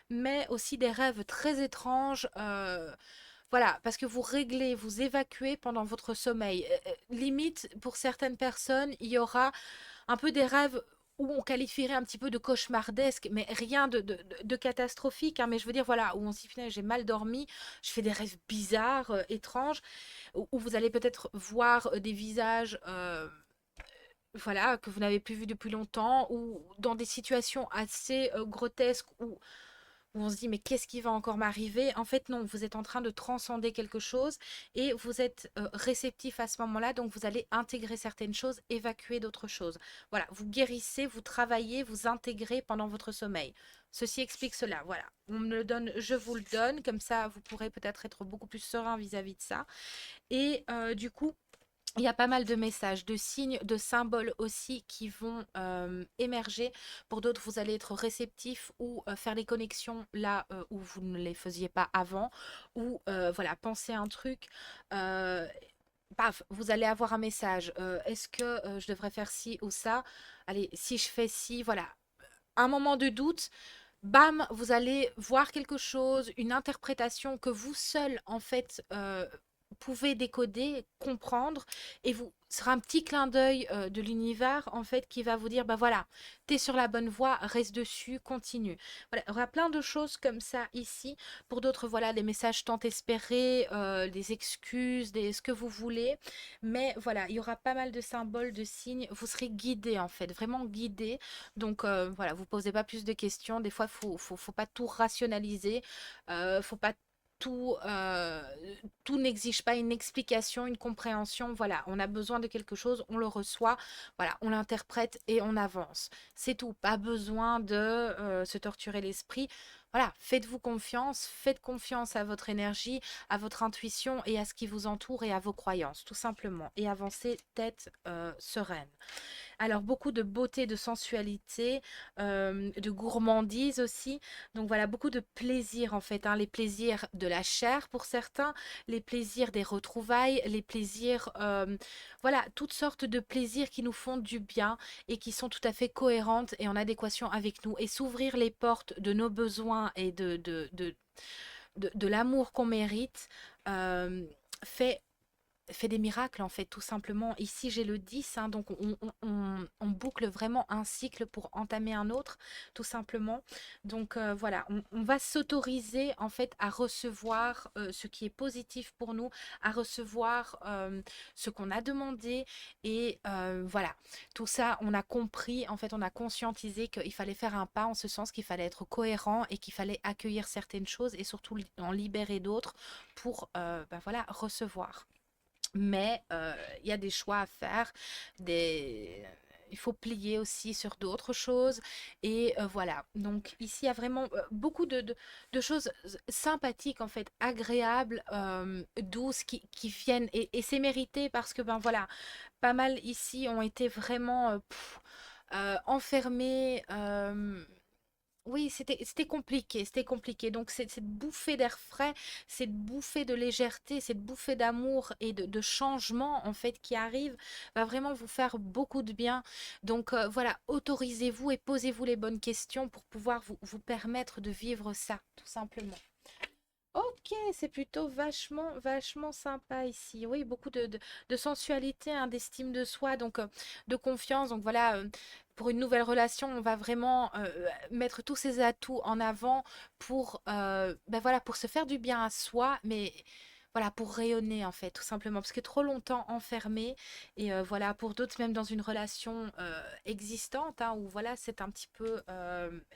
mais aussi des rêves très étranges. Voilà, parce que vous réglez, vous évacuez pendant votre sommeil. Limite, pour certaines personnes, il y aura un peu des rêves où on qualifierait un petit peu de cauchemardesque, mais rien de catastrophique, hein, mais je veux dire, voilà, où on s'y finit, j'ai mal dormi, je fais des rêves bizarres, étranges, où vous allez peut-être voir des visages, voilà, que vous n'avez plus vus depuis longtemps, ou dans des situations assez grotesques, où on se dit mais qu'est-ce qui va encore m'arriver? En fait non, vous êtes en train de transcender quelque chose et vous êtes réceptif à ce moment-là, donc vous allez intégrer certaines choses, évacuer d'autres choses. Voilà, vous guérissez, vous travaillez, vous intégrez pendant votre sommeil. Ceci explique cela, voilà. On me le donne, je vous le donne, comme ça vous pourrez peut-être être beaucoup plus serein vis-à-vis de ça. Et du coup, il y a pas mal de messages, de signes, de symboles aussi qui vont émerger. Pour d'autres, vous allez être réceptif ou faire les connexions là où vous ne les faisiez pas avant. Ou voilà, penser à un truc. euh, Paf, vous allez avoir un message. Est-ce que je devrais faire ci ou ça? Allez, si je fais ci, voilà. Un moment de doute, bam, vous allez voir quelque chose, une interprétation que vous seul, en fait, pouvez décoder, comprendre, et vous ce sera un petit clin d'œil de l'univers en fait qui va vous dire bah voilà, t'es sur la bonne voie, reste dessus, continue. Voilà, il y aura plein de choses comme ça ici. Pour d'autres, voilà, les messages tant espérés, des excuses, ce que vous voulez. Mais voilà, il y aura pas mal de symboles, de signes. Vous serez guidé en fait, vraiment guidé. Donc voilà, vous posez pas plus de questions. Des fois, faut pas tout rationaliser. Faut pas tout, tout n'exige pas une explication, une compréhension. Voilà, on a besoin de quelque chose, on le reçoit, voilà, on l'interprète et on avance. C'est tout. Pas besoin de se torturer l'esprit. Voilà, faites confiance à votre énergie, à votre intuition et à ce qui vous entoure et à vos croyances, tout simplement. Et avancez tête sereine. Alors, beaucoup de beauté, de sensualité, de gourmandise aussi. Donc voilà, beaucoup de plaisir en fait, hein, les plaisirs de la chair pour certains, les plaisirs des retrouvailles, les plaisirs, voilà, toutes sortes de plaisirs qui nous font du bien et qui sont tout à fait cohérentes et en adéquation avec nous. Et s'ouvrir les portes de nos besoins et de l'amour qu'on mérite euh, fait des miracles en fait, tout simplement. Ici, j'ai le 10, hein, donc on boucle vraiment un cycle pour entamer un autre, tout simplement. Donc voilà, on va s'autoriser en fait à recevoir ce qui est positif pour nous, à recevoir ce qu'on a demandé et voilà, tout ça, on a compris, en fait, on a conscientisé qu'il fallait faire un pas en ce sens, qu'il fallait être cohérent et qu'il fallait accueillir certaines choses et surtout en libérer d'autres pour ben voilà, recevoir. Mais il y a des choix à faire, des... il faut plier aussi sur d'autres choses. Et voilà, donc ici, il y a vraiment beaucoup de choses sympathiques, en fait, agréables, douces, qui viennent. Et c'est mérité parce que, ben voilà, pas mal ici ont été vraiment enfermés. Oui, c'était compliqué, c'était compliqué. Donc, cette bouffée d'air frais, cette bouffée de légèreté, cette bouffée d'amour et de changement, en fait, qui arrive, va vraiment vous faire beaucoup de bien. Donc, voilà, autorisez-vous et posez-vous les bonnes questions pour pouvoir vous permettre de vivre ça, tout simplement. Ok, c'est plutôt vachement sympa ici. Oui, beaucoup de sensualité, hein, d'estime de soi, donc de confiance. Donc voilà, pour une nouvelle relation, on va vraiment mettre tous ses atouts en avant pour, ben voilà, pour se faire du bien à soi, mais voilà, pour rayonner en fait, tout simplement. Parce que trop longtemps enfermé, et voilà, pour d'autres, même dans une relation existante, hein, où voilà, c'est un petit peu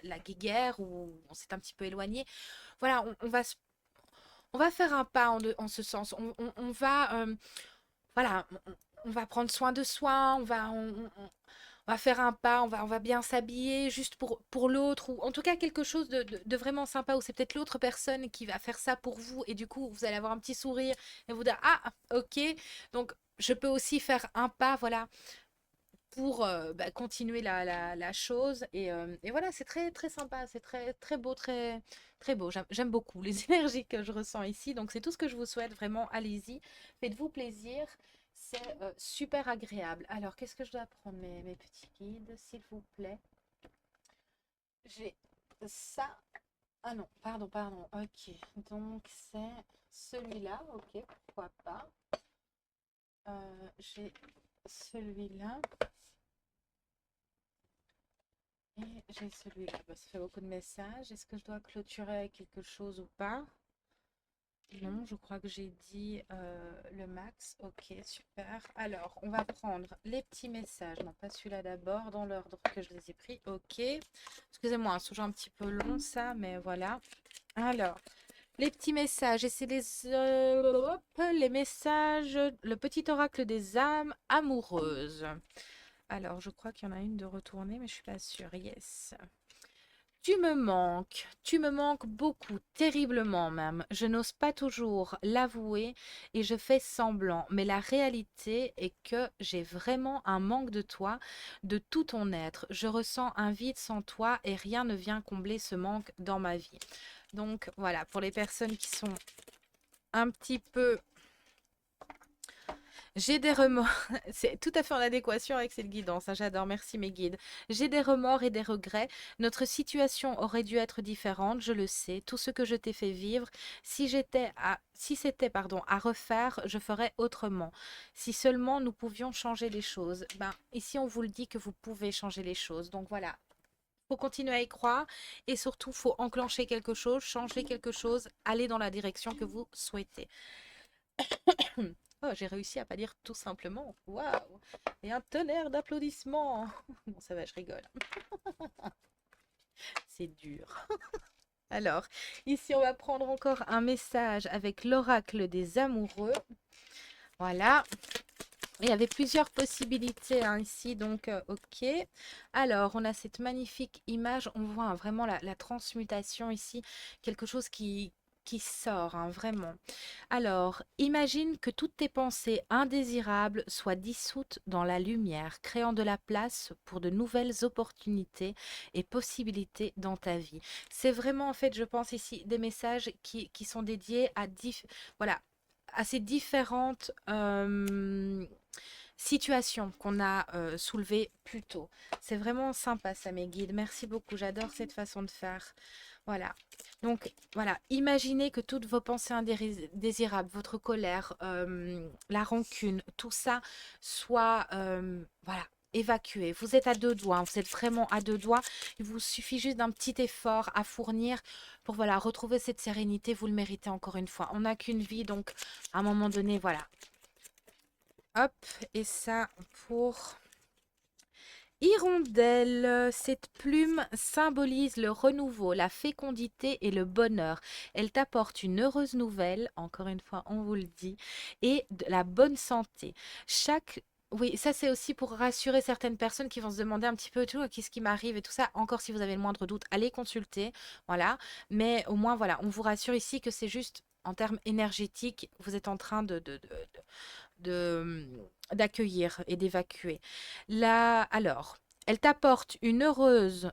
la guéguerre, où on s'est un petit peu éloigné. Voilà, on va faire un pas en ce sens. On va, voilà, on va prendre soin de soi, on va faire un pas, on va bien s'habiller juste pour l'autre, ou en tout cas quelque chose de vraiment sympa, où c'est peut-être l'autre personne qui va faire ça pour vous, et du coup, vous allez avoir un petit sourire, et vous dire, ah, ok, donc je peux aussi faire un pas, voilà, pour bah, continuer la chose. Et voilà, c'est très sympa, c'est très beau, très beau. J'aime beaucoup les énergies que je ressens ici. Donc, c'est tout ce que je vous souhaite. Vraiment, allez-y. Faites-vous plaisir. C'est super agréable. Alors, qu'est-ce que je dois prendre, mes petits guides, s'il vous plaît? J'ai ça. Ah non, pardon. Ok. Donc, c'est celui-là. Ok, pourquoi pas. J'ai celui-là. Et j'ai celui-là. Bah, ça fait beaucoup de messages. Est-ce que je dois clôturer avec quelque chose ou pas? Non, je crois que j'ai dit le max. Ok, super. Alors, on va prendre les petits messages. Non, pas celui-là d'abord, dans l'ordre que je les ai pris. Ok. Excusez-moi, hein, c'est toujours un petit peu long ça, mais voilà. Alors, les petits messages. Et c'est hop, les messages. Le petit oracle des âmes amoureuses. Alors, je crois qu'il y en a une de retournée, mais je suis pas sûre. Yes. Tu me manques beaucoup, terriblement même. Je n'ose pas toujours l'avouer et je fais semblant, mais la réalité est que j'ai vraiment un manque de toi, de tout ton être. Je ressens un vide sans toi et rien ne vient combler ce manque dans ma vie. Donc voilà, pour les personnes qui sont un petit peu J'ai des remords, c'est tout à fait en adéquation avec cette guidance, hein, j'adore, merci mes guides. J'ai des remords et des regrets. Notre situation aurait dû être différente, je le sais. Tout ce que je t'ai fait vivre, si c'était, pardon, à refaire, je ferais autrement. Si seulement nous pouvions changer les choses. Ben, ici, on vous le dit que vous pouvez changer les choses. Donc voilà, faut continuer à y croire et surtout, faut enclencher quelque chose, changer quelque chose, aller dans la direction que vous souhaitez. Oh, j'ai réussi à pas dire tout simplement. Waouh! Et un tonnerre d'applaudissements. Bon, ça va, je rigole. C'est dur. Alors, ici, on va prendre encore un message avec l'oracle des amoureux. Voilà. Il y avait plusieurs possibilités hein, ici, donc ok. Alors, on a cette magnifique image, on voit hein, vraiment la transmutation ici, quelque chose qui sort, hein, vraiment. Alors, imagine que toutes tes pensées indésirables soient dissoutes dans la lumière, créant de la place pour de nouvelles opportunités et possibilités dans ta vie. C'est vraiment, en fait, je pense ici, des messages qui sont dédiés à, voilà, à ces différentes situations qu'on a soulevées plus tôt. C'est vraiment sympa, ça, mes guides. Merci beaucoup, j'adore cette façon de faire. Voilà. Donc, voilà, imaginez que toutes vos pensées indésirables, votre colère, la rancune, tout ça soit, voilà, évacué. Vous êtes à deux doigts, hein, vous êtes vraiment à deux doigts. Il vous suffit juste d'un petit effort à fournir pour, voilà, retrouver cette sérénité. Vous le méritez encore une fois. On n'a qu'une vie, donc, à un moment donné, voilà. Hop, et ça pour Hirondelle, cette plume symbolise le renouveau, la fécondité et le bonheur. Elle t'apporte une heureuse nouvelle, encore une fois, on vous le dit, et de la bonne santé. Chaque Oui, ça c'est aussi pour rassurer certaines personnes qui vont se demander un petit peu tout, qu'est-ce qui m'arrive et tout ça. Encore si vous avez le moindre doute, allez consulter, voilà. Mais au moins, voilà, on vous rassure ici que c'est juste en termes énergétiques, vous êtes en train de d'accueillir et d'évacuer. Là, alors, elle t'apporte une heureuse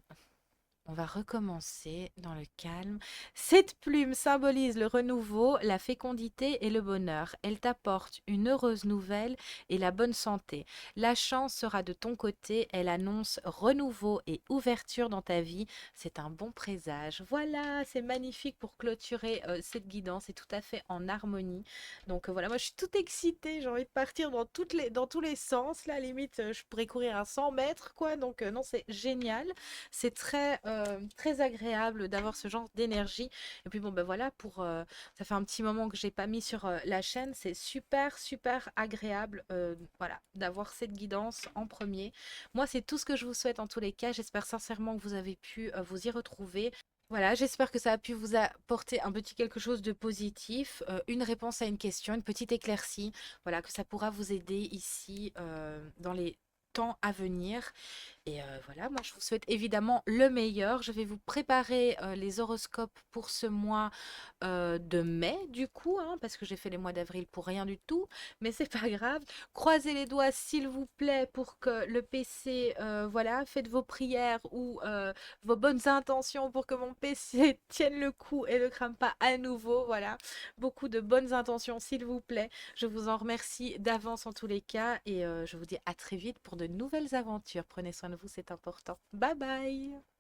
on va recommencer dans le calme. Cette plume symbolise le renouveau, la fécondité et le bonheur. Elle t'apporte une heureuse nouvelle et la bonne santé. La chance sera de ton côté. Elle annonce renouveau et ouverture dans ta vie. C'est un bon présage. Voilà, c'est magnifique pour clôturer cette guidance. C'est tout à fait en harmonie. Donc voilà, moi je suis toute excitée. J'ai envie de partir dans tous les sens. Là, limite, je pourrais courir à 100 mètres, quoi. Donc non, c'est génial. C'est très agréable d'avoir ce genre d'énergie. Et puis bon, ben voilà, ça fait un petit moment que j'ai pas mis sur la chaîne. C'est super agréable voilà, d'avoir cette guidance en premier. Moi, c'est tout ce que je vous souhaite en tous les cas. J'espère sincèrement que vous avez pu vous y retrouver. Voilà, j'espère que ça a pu vous apporter un petit quelque chose de positif, une réponse à une question, une petite éclaircie. Voilà, que ça pourra vous aider ici dans les temps à venir. Et voilà, moi je vous souhaite évidemment le meilleur. Je vais vous préparer les horoscopes pour ce mois de mai, du coup, hein, parce que j'ai fait les mois d'avril pour rien du tout, mais c'est pas grave. Croisez les doigts, s'il vous plaît, pour que le PC, voilà, faites vos prières ou vos bonnes intentions pour que mon PC tienne le coup et ne crame pas à nouveau. Voilà, beaucoup de bonnes intentions, s'il vous plaît. Je vous en remercie d'avance en tous les cas et je vous dis à très vite pour de nouvelles aventures. Prenez soin de vous, c'est important. Bye bye!